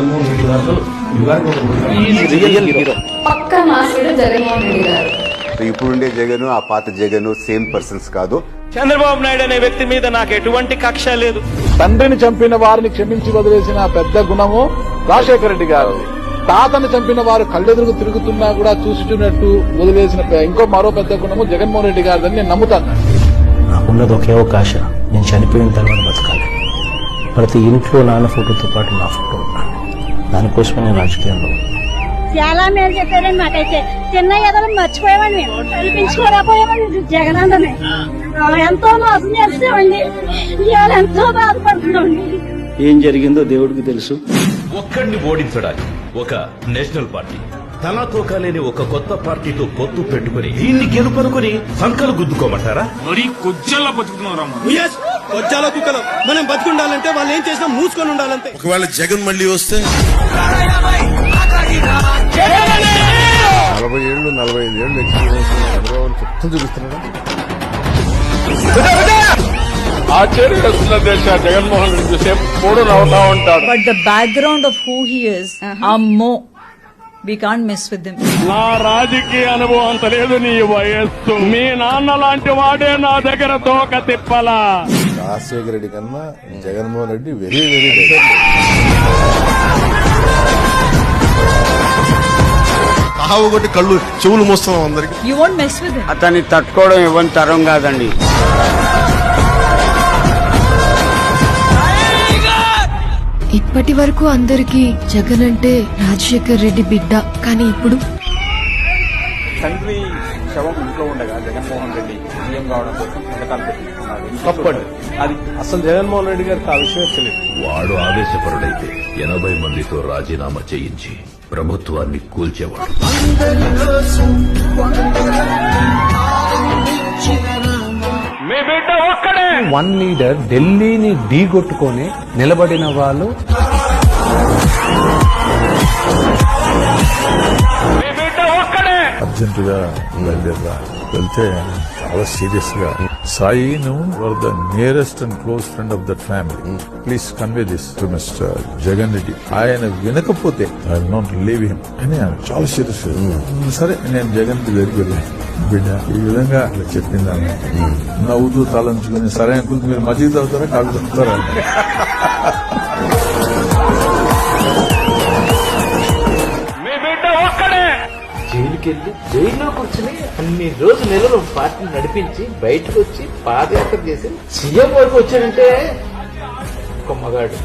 జగన్మోహన్ రెడ్డి గారు పక్క నాశకుడు జగన్మోహన్ రెడ్డి గారు. ఇప్పుడుండే జగన్ ఆ పాత జగన్ సేమ్ పర్సన్స్ కాదు. చంద్రబాబు నాయుడు అనే వ్యక్తి మీద నాకు ఎటువంటి కక్ష లేదు. తండ్రిని చంపిన వారిని క్షమించి వదిలేసిన పెద్ద గుణము రాజశేఖర రెడ్డి గారు. తాతను చంపిన వారు కళ్ళెదురుగు తిరుగుతున్నా కూడా చూసినట్టు వదిలేసిన మరో పెద్ద గుణము జగన్మోహన్ రెడ్డి గారిని నేను నమ్ముతాను. నాకున్నది ఒకే అవకాశం, నేను చనిపోయిన తర్వాత బతకాలి. ప్రతి ఇంట్లో నాన్న ఫోటోతో పాటు నా ఫోటో ఉన్నాను. దానికోసమే నేను రాజకీయాల్లో. చాలా మేలు చెప్పారండి. మాకైతే చిన్న ఎదలు మర్చిపోయామండి, మేము కల్పించుకోలేకపోయామండి. జగనన్నని ఎంతో మోసం చేస్తామండి, ఇవాళ ఎంతో బాధపడుతున్నామండి. ఏం జరిగిందో దేవుడికి తెలుసు. ఒక్కడిని ఓడించడానికి ఒక నేషనల్ పార్టీ, తనతో కాలేని ఒక కొత్త పార్టీతో పొత్తు పెట్టుకుని దీన్ని గెలుపనుకుని సంకలు గుద్దుకోమంటారా? మరి కొజ్జల్లో బతుకుతున్నారా? కొజ్జాల కుక్కలు మనం బతుకుండాలంటే వాళ్ళు ఏం చేసినా మూసుకొని ఉండాలంటే. ఒకవేళ జగన్ మళ్ళీ వస్తే 40 ఏళ్ళు 45 ఏళ్ళు ఎక్స్పీరియన్స్ చంద్రబాబు చెప్తూ చూపిస్తున్నాడు. జగన్మోహన్ రెడ్డి సేపు మూడు నవ్వుతా ఉంటాడు. But the background of who he is, we can't mess with him. నా రాజకీయ అనుభవం అంత లేదు, నీ వయస్సు. మీ నాన్న లాంటి వాడే నా దగ్గర తోక తిప్పలా. రాజశేఖర రెడ్డి కన్నా జగన్మోహన్ రెడ్డి వెరీ వెరీ కొట్టి కళ్ళు చెవులు మోస్తున్నాం అందరికి. You won't mess with him. అతన్ని తట్టుకోవడం ఇవ్వని తరం కాదండి. ఇప్పటి వరకు అందరికి జగన్ అంటే రాజశేఖర్ రెడ్డి బిడ్డ, కానీ ఇప్పుడు తండ్రి శవం ఇంట్లో ఉండగా జగన్మోహన్ రెడ్డి సీఎం కావడం కోసం పథకాలు పెట్టిస్తున్నాడు. తప్పండి అది. అసలు జగన్మోహన్ రెడ్డి గారికి ఆ విషయం తెలియదు. వాడు ఆవేశపరుడైతే 80 మందితో రాజీనామా చేయించి ప్రభుత్వాన్ని కూల్చేవాడు. మీ బిడ్డ ఒక్కడే. వన్ లీడర్ ఢిల్లీని ఢీగొట్టుకొని నిలబడిన వాళ్ళు. మీ బిడ్డ ఒక్కడే. అర్జెంట్ గా వెళ్తే చాలా సీరియస్ గా సాయి నువ్వు the nearest and close friend of that family, please convey this to mister Jagan Reddy. ఆయన వినకపోతే I will not leave him అని చాలా సీరియస్. సరే నేను జగన్ దగ్గరికి వెళ్ళాను. బిడ్డ ఈ విధంగా చెప్పింది ఆమె. నవ్వుతూ తలంచుకుని సరే అంకుల్ మీరు మజ్జిగ తాగుతారా కాదు తాగుతారా? మీ బిడ్డ ఒక్కడే. జైలుకెళ్ళి జైల్లో కూర్చుని అన్ని రోజు నెలలు పార్టీ నడిపించి బయటకు వచ్చి పాదయాత్ర చేసి సీఎం వరకు వచ్చాడంటే ఒక మగాడు.